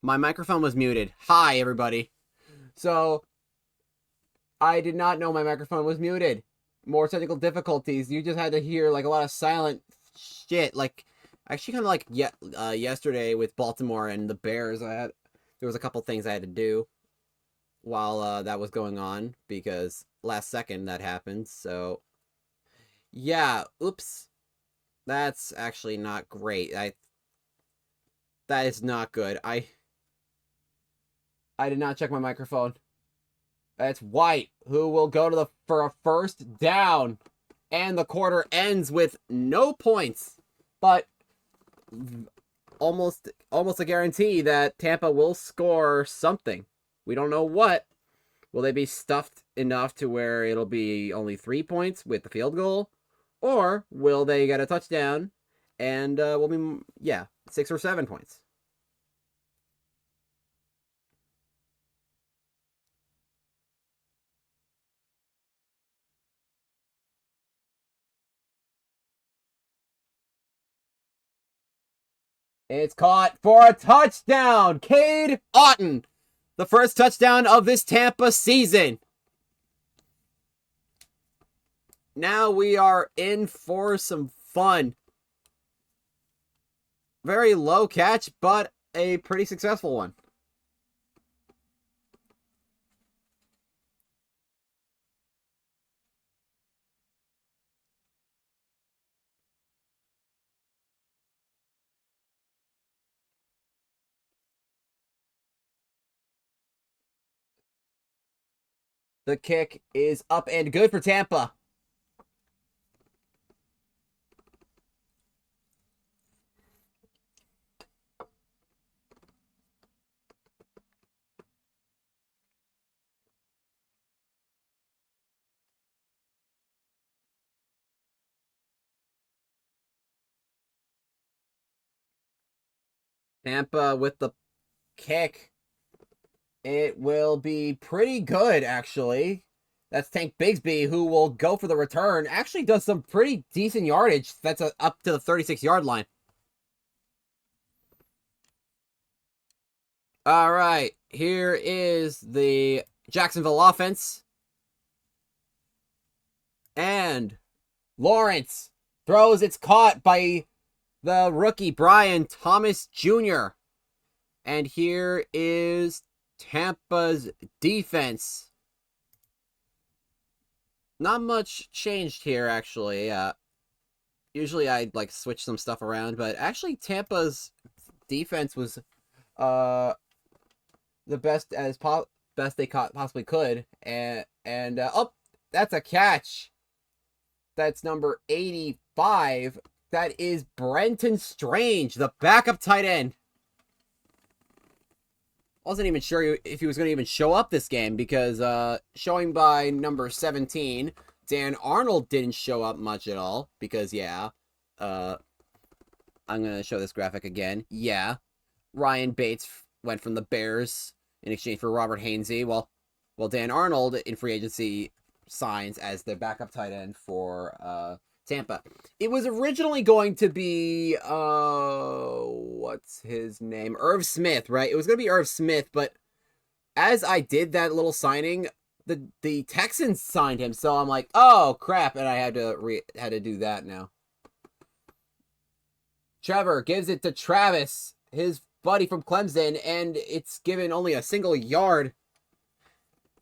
My microphone was muted. Hi, everybody. So, I did not know my microphone was muted. More technical difficulties. You just had to hear, like, a lot of silent shit. Like, actually kind of like yesterday with Baltimore and the Bears. There was a couple things I had to do while that was going on, because last second that happened. So, yeah, oops. That's actually not great. That is not good. I did not check my microphone. It's White, who will go to for a first down. And the quarter ends with no points. But almost a guarantee that Tampa will score something. We don't know what. Will they be stuffed enough to where it'll be only 3 points with the field goal? Or will they get a touchdown and will be, 6 or 7 points? It's caught for a touchdown. Cade Otton, the first touchdown of this Tampa season. Now we are in for some fun. Very low catch, but a pretty successful one. The kick is up and good for Tampa. Tampa with the kick. It will be pretty good, actually. That's Tank Bigsby, who will go for the return. Actually does some pretty decent yardage. That's up to the 36-yard line. All right, here is the Jacksonville offense. And Lawrence throws. It's caught by the rookie Brian Thomas Jr. And here is Tampa's defense. Not much changed here, actually. Usually I'd like switch some stuff around, but actually Tampa's defense was the best best they possibly could. And oh, that's a catch. That's number 85. That is Brenton Strange, the backup tight end. Wasn't even sure if he was going to even show up this game, because showing by number 17, Dan Arnold didn't show up much at all, because I'm going to show this graphic again. Ryan Bates went from the Bears in exchange for Robert Hainsey. Well, Dan Arnold in free agency signs as the backup tight end for Tampa. It was originally going to be what's his name? Irv Smith, right? It was going to be Irv Smith, but as I did that little signing, the Texans signed him, so I'm like, oh crap, and I had to do that now. Trevor gives it to Travis, his buddy from Clemson, and it's given only a single yard.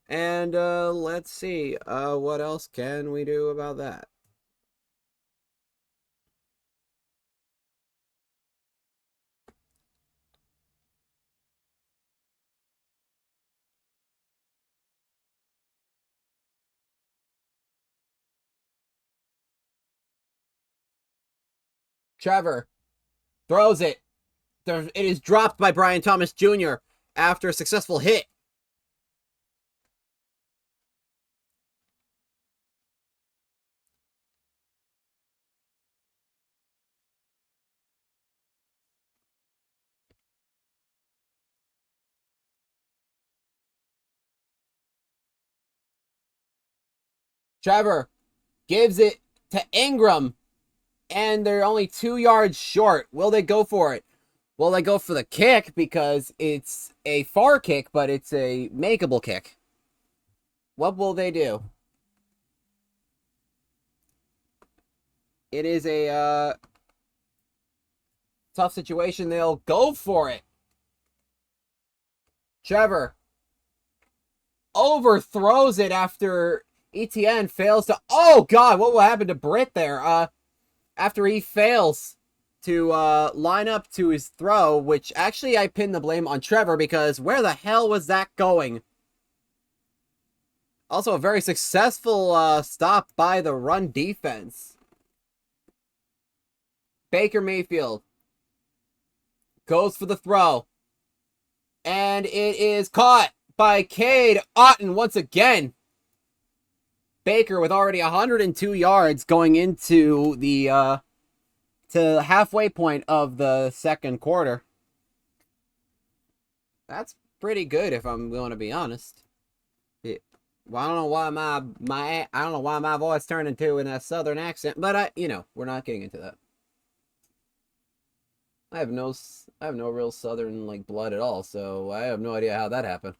And let's see, what else can we do about that? Trevor throws it. It is dropped by Brian Thomas Jr. after a successful hit. Trevor gives it to Ingram, and they're only 2 yards short. Will they go for it? Well, they go for the kick because it's a far kick, but it's a makeable kick. What will they do? It is a tough situation. They'll go for it. Trevor overthrows it after ETN fails to... Oh, God, what will happen to Britt there? After he fails to line up to his throw, which actually I pin the blame on Trevor because where the hell was that going? Also, a very successful stop by the run defense. Baker Mayfield goes for the throw. And it is caught by Cade Otton once again. Baker with already 102 yards going into the to halfway point of the second quarter. That's pretty good if I'm going to be honest. Well, I don't know why I don't know why my voice turned into in a southern accent, but we're not getting into that. I have no real southern like blood at all, so I have no idea how that happened.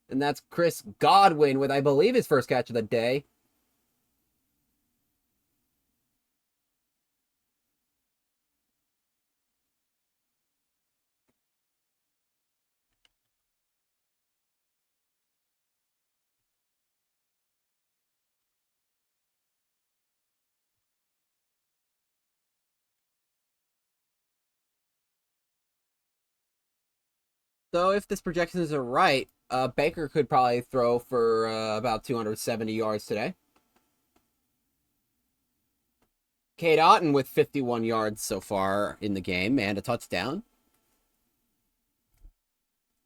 And that's Chris Godwin with, I believe, his first catch of the day. So if this projections are right, Baker could probably throw for about 270 yards today. Cade Otton with 51 yards so far in the game and a touchdown.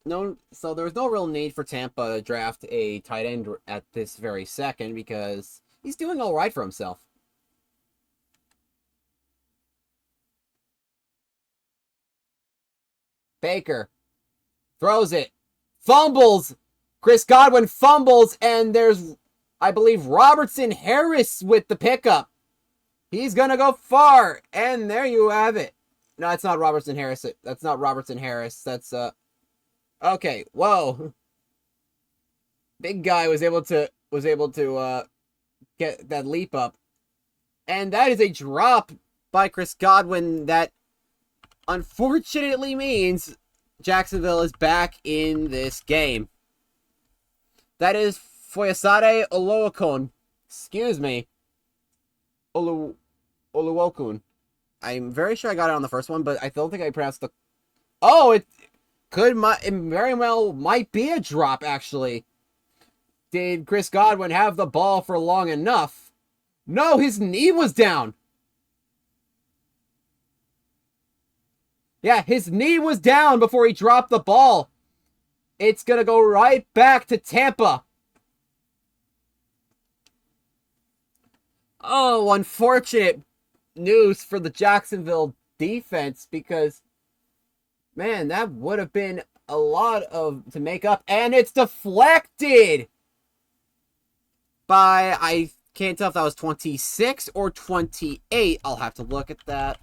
So there's no real need for Tampa to draft a tight end at this very second because he's doing all right for himself. Baker throws it, fumbles. Chris Godwin fumbles, and there's, I believe, Robertson Harris with the pickup. He's going to go far, and there you have it. No, it's not Robertson Harris. That's not Robertson Harris. That's, okay, whoa. Big guy was able to get that leap up. And that is a drop by Chris Godwin that unfortunately means Jacksonville is back in this game. That is Foyesade Oluokun. Excuse me. Oluokun. I'm very sure I got it on the first one, but I don't think I pronounced the... Oh, it very well might be a drop, actually. Did Chris Godwin have the ball for long enough? No, his knee was down. Yeah, his knee was down before he dropped the ball. It's going to go right back to Tampa. Oh, unfortunate news for the Jacksonville defense because, man, that would have been a lot to make up. And it's deflected by, I can't tell if that was 26 or 28. I'll have to look at that.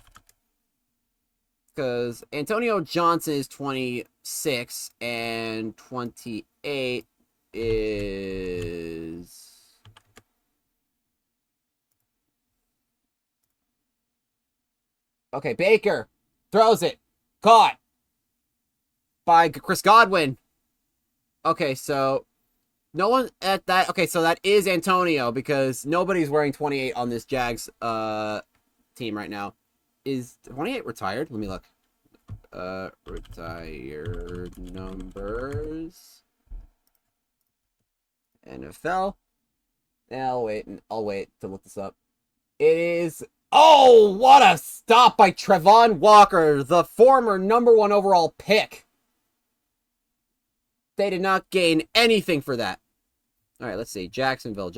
Because Antonio Johnson is 26 and 28 is... Okay, Baker throws it. Caught by Chris Godwin. Okay, so no one at that... Okay, so that is Antonio because nobody's wearing 28 on this Jags team right now. Is 28 retired? Let me look. Retired numbers. NFL. I'll wait to look this up. It is... Oh, what a stop by Trevon Walker, the former number 1 overall pick. They did not gain anything for that. All right, let's see. Jacksonville.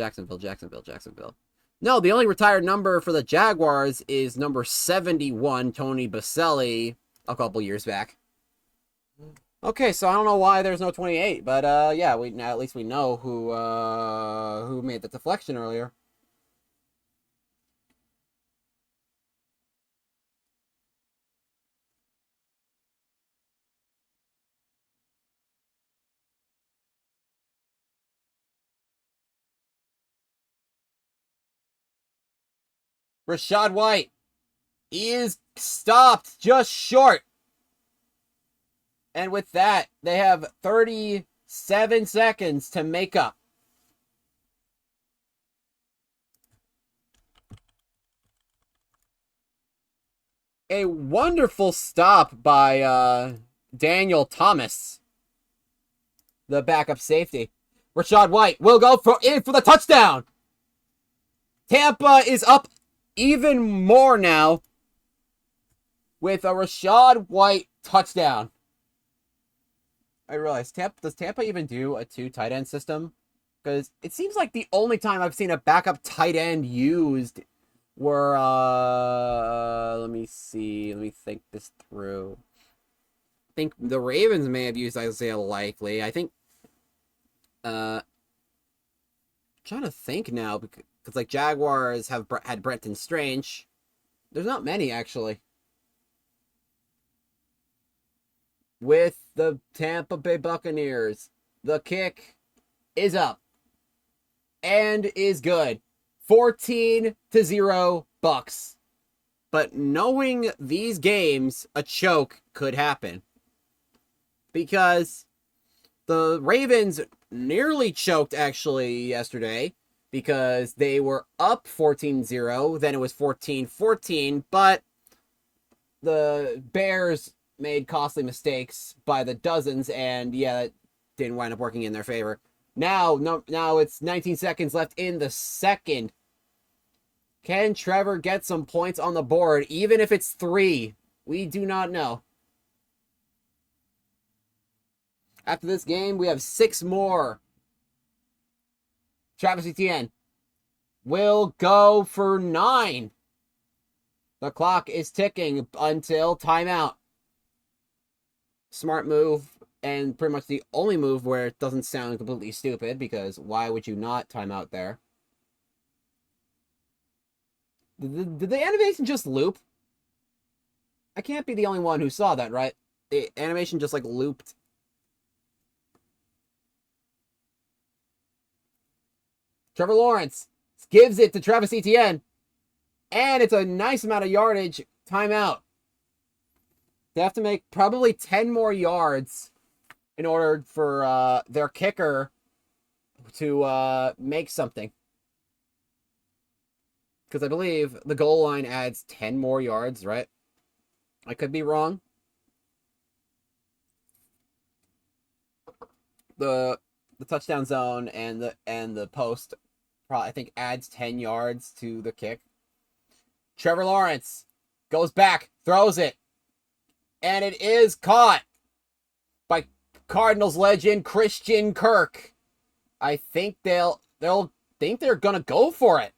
No, the only retired number for the Jaguars is number 71, Tony Baselli, a couple years back. Okay, so I don't know why there's no 28, but yeah, at least we know who made the deflection earlier. Rachaad White is stopped just short. And with that, they have 37 seconds to make up. A wonderful stop by Daniel Thomas, the backup safety. Rachaad White will go in for the touchdown. Tampa is up even more now with a Rachaad White touchdown. I realize, does Tampa even do a 2 tight end system? Because it seems like the only time I've seen a backup tight end used were, let me see, let me think this through. I think the Ravens may have used Isaiah Likely. I think, I'm trying to think now, because like Jaguars have had Brenton Strange. There's not many, actually. With the Tampa Bay Buccaneers, the kick is up and is good. 14-0 Bucks. But knowing these games, a choke could happen. Because the Ravens nearly choked, actually, yesterday. Because they were up 14-0. Then it was 14-14. But the Bears made costly mistakes by the dozens. And yeah, that didn't wind up working in their favor. Now it's 19 seconds left in the second. Can Trevor get some points on the board, even if it's 3? We do not know. After this game, we have 6 more. Travis Etienne will go for 9. The clock is ticking until timeout. Smart move. And pretty much the only move where it doesn't sound completely stupid, because why would you not time out there? Did the animation just loop? I can't be the only one who saw that, right? The animation just, like, looped. Trevor Lawrence gives it to Travis Etienne. And it's a nice amount of yardage. Timeout. They have to make probably 10 more yards in order for their kicker to make something. Because I believe the goal line adds 10 more yards, right? I could be wrong. The touchdown zone and the post probably, I think, adds 10 yards to the kick. Trevor Lawrence goes back, throws it, and it is caught by Cardinals legend Christian Kirk. I think they'll think they're gonna go for it.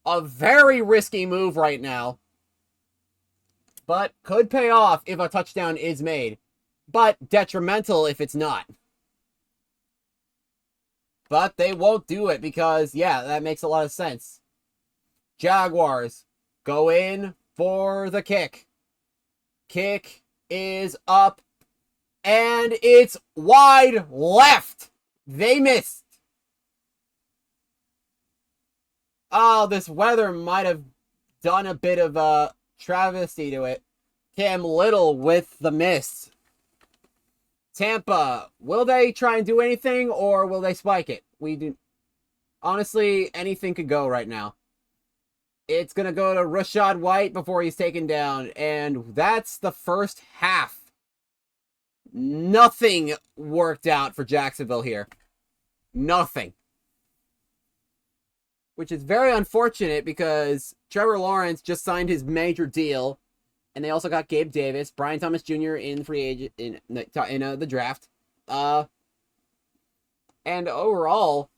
A very risky move right now, but could pay off if a touchdown is made, but detrimental if it's not. But they won't do it because, yeah, that makes a lot of sense. Jaguars go in for the kick. Kick is up, and it's wide left. They missed. Oh, this weather might have done a bit of a travesty to it. Cam Little with the miss. Tampa, will they try and do anything, or will they spike it? Honestly, anything could go right now. It's going to go to Rachaad White before he's taken down, and that's the first half. Nothing worked out for Jacksonville here. Nothing. Which is very unfortunate because Trevor Lawrence just signed his major deal, and they also got Gabe Davis, Brian Thomas Jr. in free agent in the draft. And overall,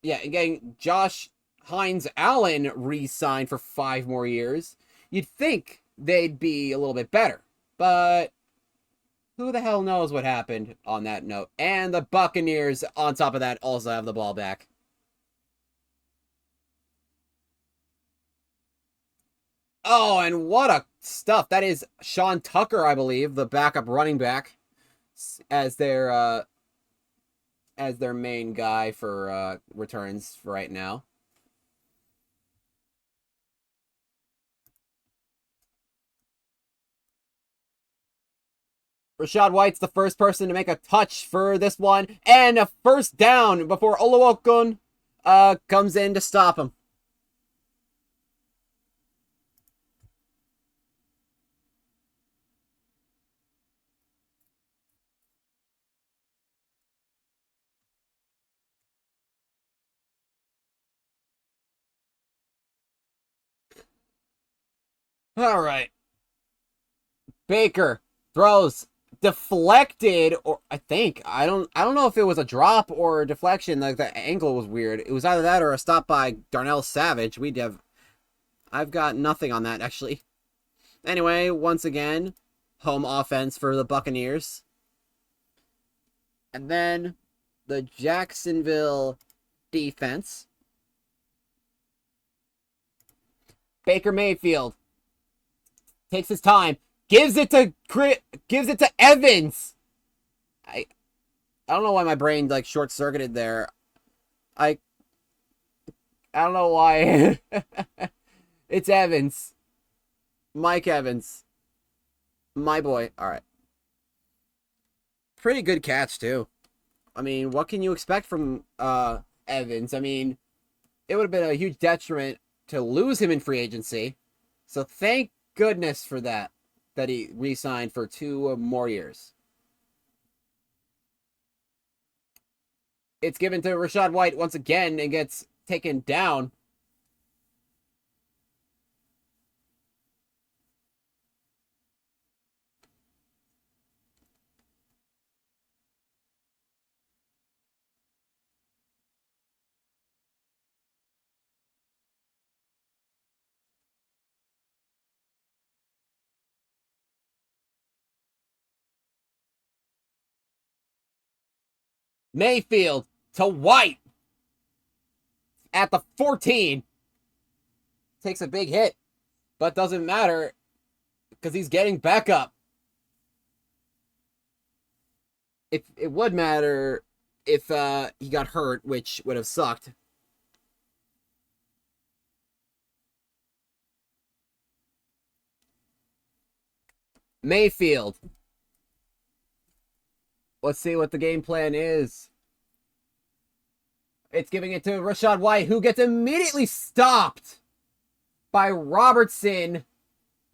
yeah, again, Josh Hines Allen re-signed for 5 more years. You'd think they'd be a little bit better, but who the hell knows what happened on that note. And the Buccaneers, on top of that, also have the ball back. Oh, and what a stuff. That is Sean Tucker, I believe, the backup running back, as their main guy for returns for right now. Rachaad White's the first person to make a touch for this one. And a first down before Oluokun comes in to stop him. All right. Baker throws deflected, or I don't know if it was a drop or a deflection. Like the angle was weird. It was either that or a stop by Darnell Savage. I've got nothing on that actually. Anyway, once again, home offense for the Buccaneers. And then the Jacksonville defense. Baker Mayfield takes his time, gives it to Evans. I don't know why my brain like short-circuited there. I don't know why. It's Evans. Mike Evans. My boy. All right. Pretty good catch too. I mean, what can you expect from Evans? I mean, it would have been a huge detriment to lose him in free agency. So thank goodness for that he re-signed for 2 more years. It's given to Rachaad White once again and gets taken down. Mayfield to White at the 14. Takes a big hit, but doesn't matter because he's getting back up. If it would matter if he got hurt, which would have sucked. Mayfield. Let's see what the game plan is. It's giving it to Rachaad White, who gets immediately stopped by Robertson.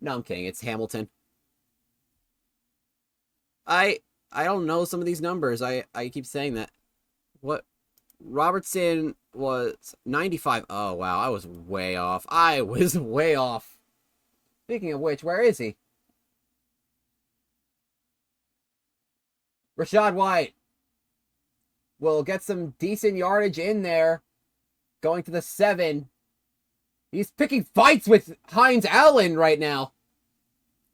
No, I'm kidding. It's Hamilton. I don't know some of these numbers. I keep saying that. What? Robertson was 95. Oh, wow. I was way off. Speaking of which, where is he? Rachaad White will get some decent yardage in there. Going to the 7. He's picking fights with Hines Allen right now.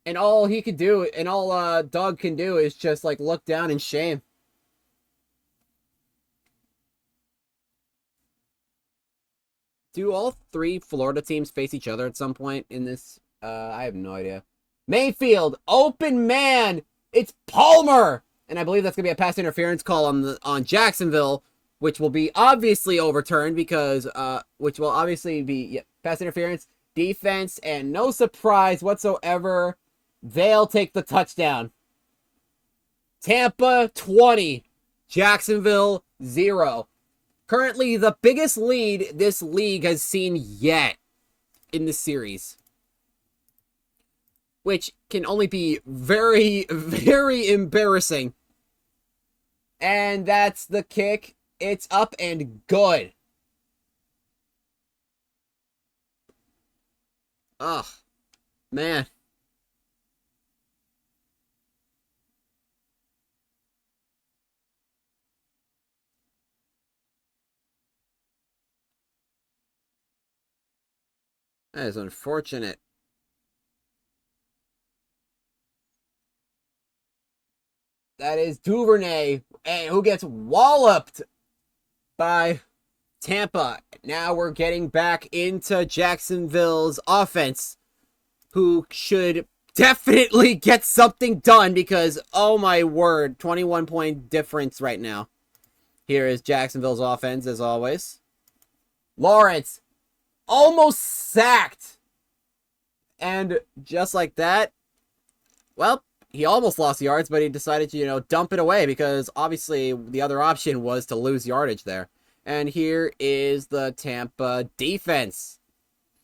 And all he can do, and all Doug can do is just like look down in shame. Do all 3 Florida teams face each other at some point in this? I have no idea. Mayfield, open man. It's Palmer. And I believe that's going to be a pass interference call on Jacksonville, which will be obviously overturned because, which will obviously be pass interference, defense, and no surprise whatsoever, they'll take the touchdown. Tampa 20, Jacksonville 0. Currently the biggest lead this league has seen yet in this series, which can only be very, very embarrassing. And that's the kick. It's up and good. Ugh, man. That is unfortunate. That is Duvernay, who gets walloped by Tampa. Now we're getting back into Jacksonville's offense, who should definitely get something done because, oh my word, 21-point difference right now. Here is Jacksonville's offense, as always. Lawrence, almost sacked. And just like that, well, he almost lost yards, but he decided to, dump it away because obviously the other option was to lose yardage there. And here is the Tampa defense.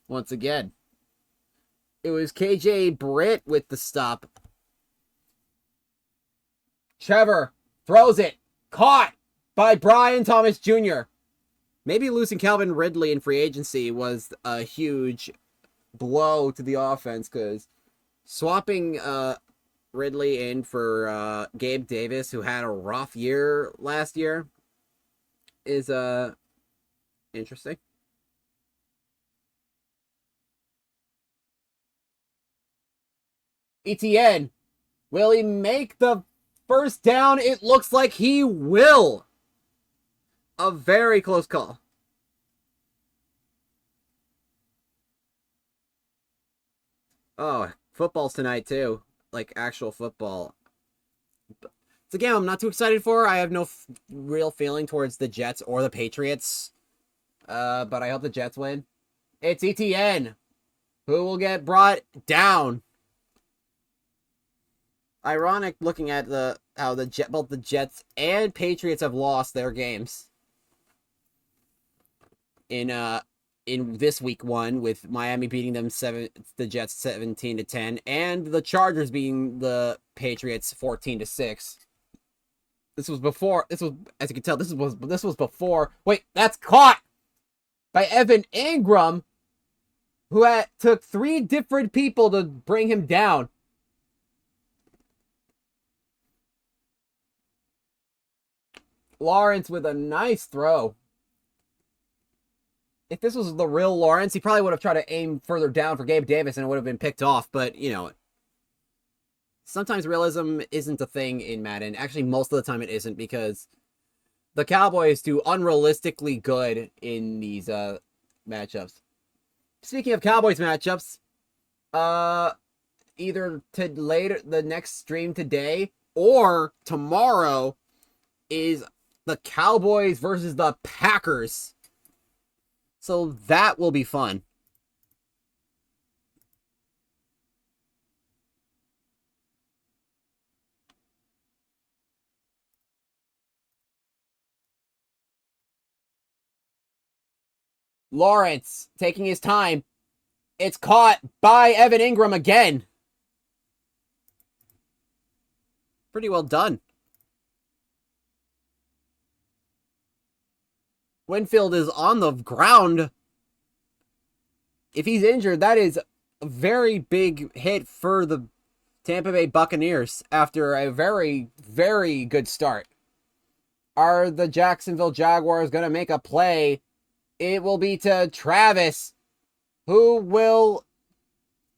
Once again, it was KJ Britt with the stop. Trevor throws it. Caught by Brian Thomas Jr. Maybe losing Calvin Ridley in free agency was a huge blow to the offense because swapping Ridley in for Gabe Davis, who had a rough year last year, is interesting. ETN, will he make the first down? It looks like he will. A very close call. Oh, football's tonight too. Like actual football. It's a game I'm not too excited for. I have no real feeling towards the Jets or the Patriots. But I hope the Jets win. It's ETN who will get brought down. Ironic looking at how both the Jets and Patriots have lost their games in this week 1, with Miami beating the Jets 17-10, and the Chargers beating the Patriots 14-6. This was, as you can tell, this was before. Wait, that's caught by Evan Ingram, who took 3 different people to bring him down. Lawrence with a nice throw. If this was the real Lawrence, he probably would have tried to aim further down for Gabe Davis and it would have been picked off. But, sometimes realism isn't a thing in Madden. Actually, most of the time it isn't, because the Cowboys do unrealistically good in these matchups. Speaking of Cowboys matchups, either the next stream today or tomorrow is the Cowboys versus the Packers. So that will be fun. Lawrence taking his time. It's caught by Evan Ingram again. Pretty well done. Winfield is on the ground. If he's injured, that is a very big hit for the Tampa Bay Buccaneers after a very, very good start. Are the Jacksonville Jaguars going to make a play? It will be to Travis, who will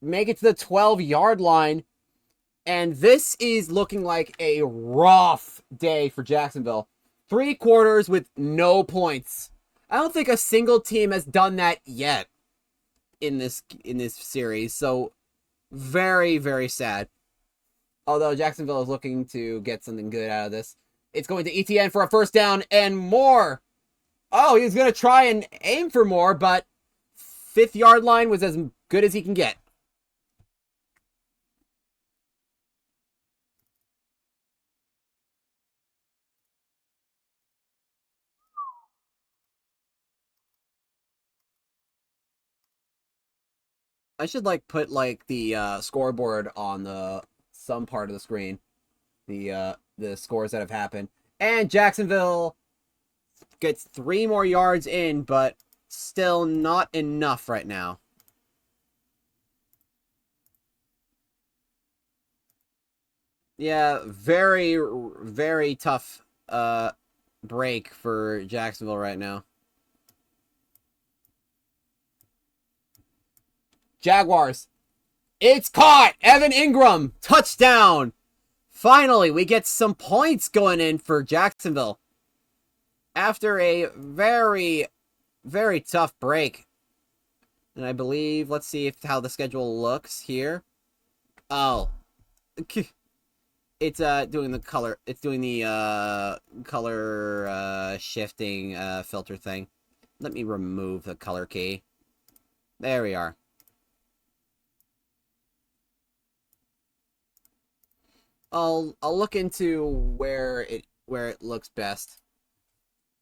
make it to the 12-yard line. And this is looking like a rough day for Jacksonville. 3 quarters with no points. I don't think a single team has done that yet in this series. So very, very sad. Although Jacksonville is looking to get something good out of this. It's going to ETN for a first down and more. Oh, he's going to try and aim for more, but 5th-yard line was as good as he can get. I should put the scoreboard on some part of the screen, the scores that have happened. And Jacksonville gets 3 more yards in, but still not enough right now. Yeah, very, very tough break for Jacksonville right now. Jaguars. It's caught! Evan Ingram! Touchdown! Finally, we get some points going in for Jacksonville. After a very, very tough break. And I believe, let's see how the schedule looks here. Oh. It's doing the color. It's doing the color shifting filter thing. Let me remove the color key. There we are. I'll look into where it looks best.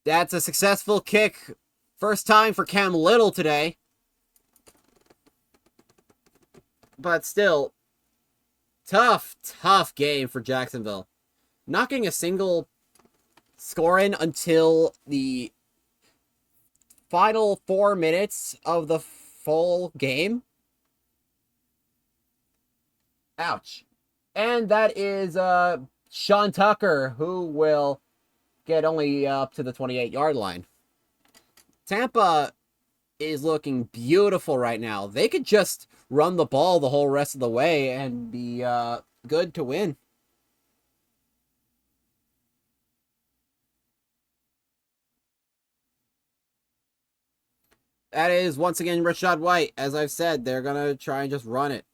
That's a successful kick. First time for Cam Little today. But still, tough game for Jacksonville. Not getting a single score in until the final 4 minutes of the full game. Ouch. And that is Sean Tucker, who will get only up to the 28-yard line. Tampa is looking beautiful right now. They could just run the ball the whole rest of the way and be good to win. That is, once again, Rachaad White. As I've said, they're going to try and just run it.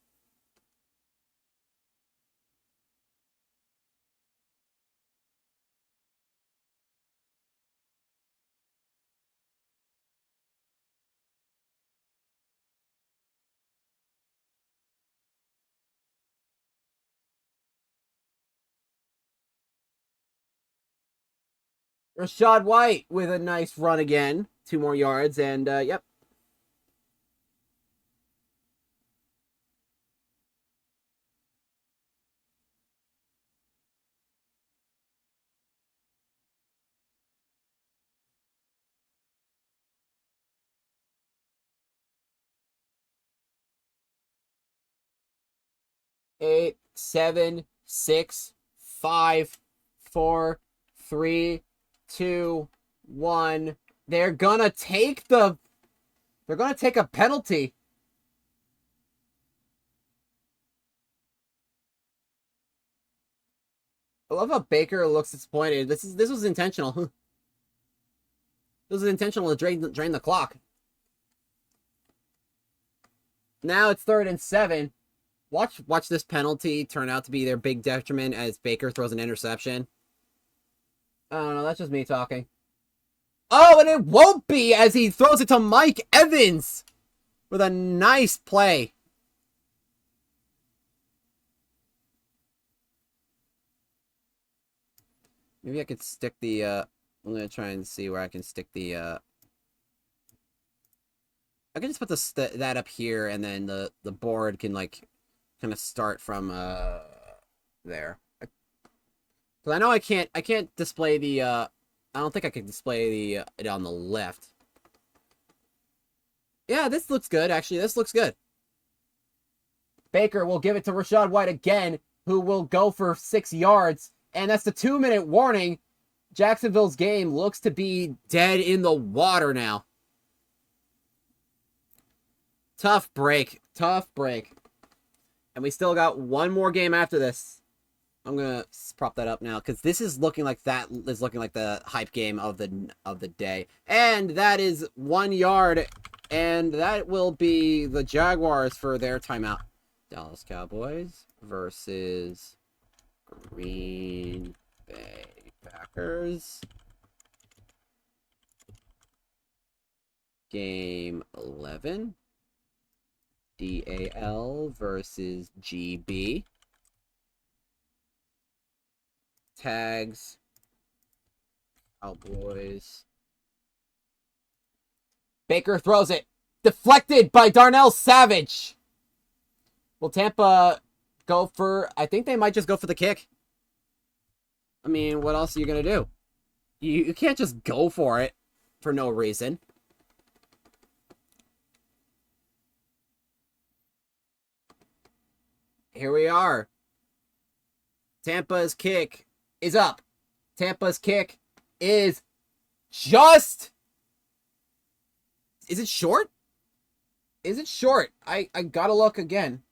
Rachaad White with a nice run again. 2 more yards, and yep. Eight, 7, 6, 5, 4, 3, 2, 1. They're gonna take a penalty. I love how Baker looks disappointed. This was intentional. This was intentional to drain the clock. Now it's 3rd and 7. Watch this penalty turn out to be their big detriment as Baker throws an interception. I don't know, that's just me talking. Oh, and it won't be as he throws it to Mike Evans with a nice play. Maybe I could stick the, I'm going to try and see where I can stick the, I can just put that up here, and then the board can, like, kind of start from, there. Because I know I can't display the, I don't think I can display the, it on the left. Yeah, this looks good, actually. This looks good. Baker will give it to Rachaad White again, who will go for 6 yards. And that's the 2-minute warning. Jacksonville's game looks to be dead in the water now. Tough break. Tough break. And we still got one more game after this. I'm going to prop that up now, because this is looking like the hype game of the day. And that is 1 yard. And that will be the Jaguars for their timeout. Dallas Cowboys versus Green Bay Packers. Game 11. DAL versus GB. Tags. Cowboys. Baker throws it. Deflected by Darnell Savage. Will Tampa go for... I think they might just go for the kick. I mean, what else are you going to do? You can't just go for it for no reason. Here we are. Tampa's kick is up. Tampa's kick is just... Is it short? Is it short? I gotta look again.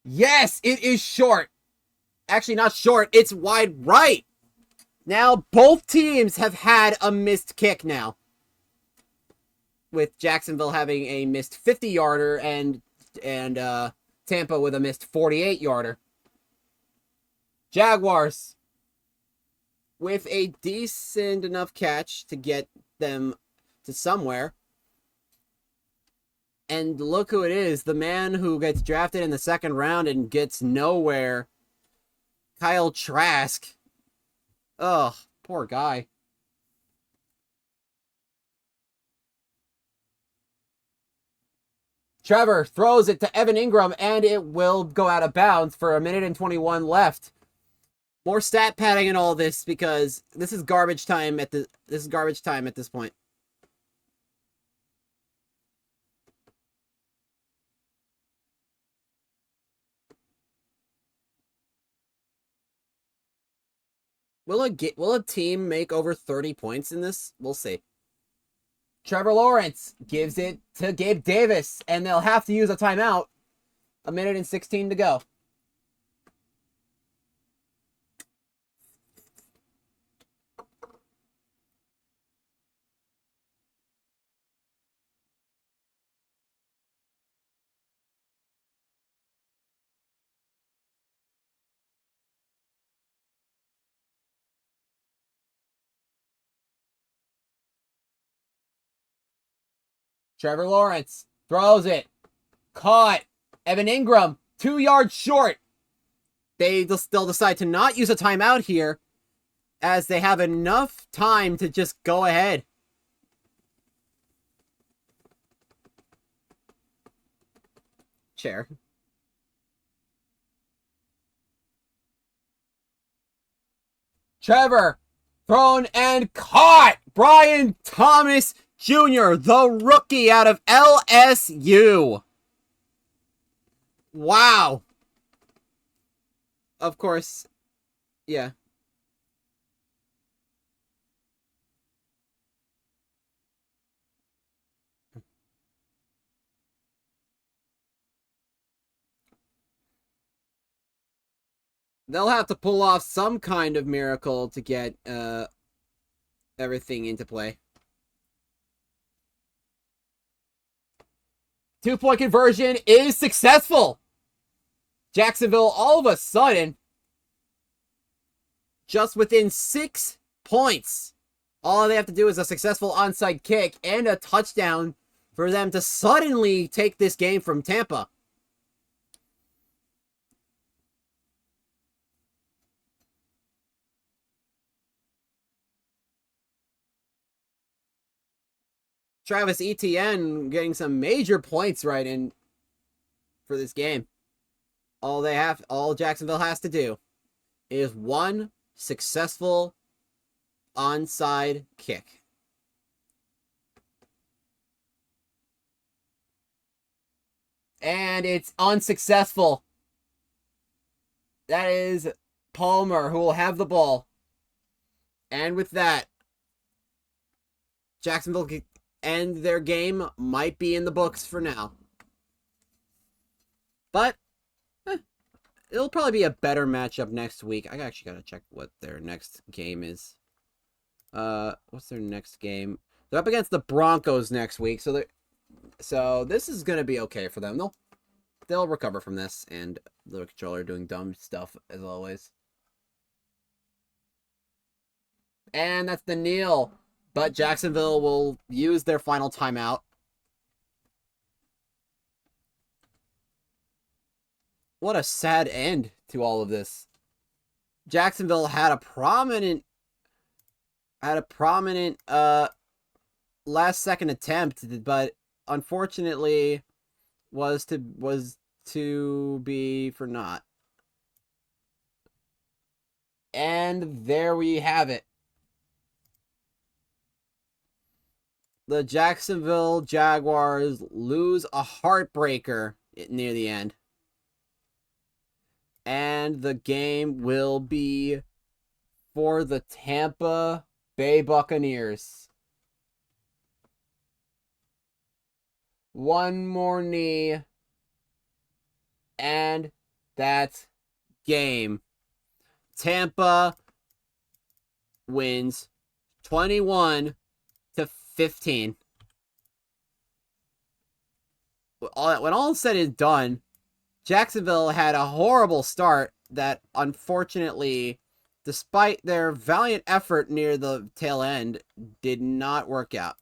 Yes, it is short. Actually, not short. It's wide right. Now, both teams have had a missed kick now. With Jacksonville having a missed 50-yarder and Tampa with a missed 48-yarder. Jaguars with a decent enough catch to get them to somewhere. And look who it is. The man who gets drafted in the 2nd round and gets nowhere Kyle Trask. Ugh, poor guy. Trevor throws it to Evan Ingram, and it will go out of bounds for 1:21 left. More stat padding and all this because this is garbage time at this point. Will a team make over 30 points in this? We'll see. Trevor Lawrence gives it to Gabe Davis, and they'll have to use a timeout. 1:16 to go. Trevor Lawrence throws it. Caught. Evan Ingram, 2 yards short. They'll decide to not use a timeout here as they have enough time to just go ahead. Chair. Trevor, thrown and caught. Brian Thomas Jr., the rookie out of LSU. Wow. Of course. Yeah. They'll have to pull off some kind of miracle to get everything into play. 2-point conversion is successful. Jacksonville, all of a sudden, just within 6 points. All they have to do is a successful onside kick and a touchdown for them to suddenly take this game from Tampa. Travis Etienne getting some major points right in for this game. All Jacksonville has to do is one successful onside kick. And it's unsuccessful. That is Palmer who will have the ball. And with that, Jacksonville can end their game. Might be in the books for now. But it'll probably be a better matchup next week. I actually gotta check what their next game is. What's their next game? They're up against the Broncos next week, so this is gonna be okay for them. They'll recover from this, and the controller doing dumb stuff as always. And that's the kneel. But Jacksonville will use their final timeout. What a sad end to all of this. Jacksonville had a prominent last second attempt, but unfortunately was to be for naught. And there we have it. The Jacksonville Jaguars lose a heartbreaker near the end. And the game will be for the Tampa Bay Buccaneers. One more knee. And that's game. Tampa wins 21-15. When all is said and done, Jacksonville had a horrible start that unfortunately, despite their valiant effort near the tail end, did not work out.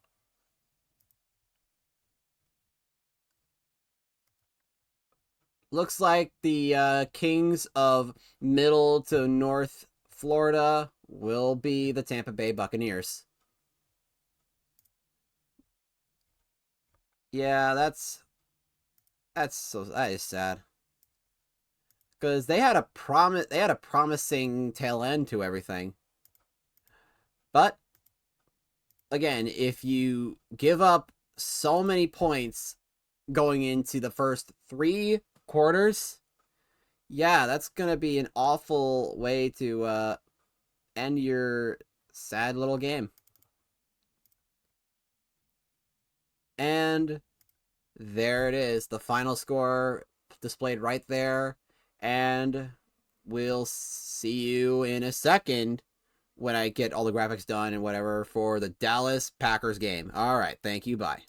looks like the Kings of Middle to North Florida will be the Tampa Bay Buccaneers. Yeah, that is sad. Because they had a promising tail end to everything. But again, if you give up so many points going into the first 3 quarters, yeah, that's gonna be an awful way to end your sad little game. And there it is, the final score displayed right there. And we'll see you in a second when I get all the graphics done and whatever for the Dallas Packers game. All right, thank you, bye.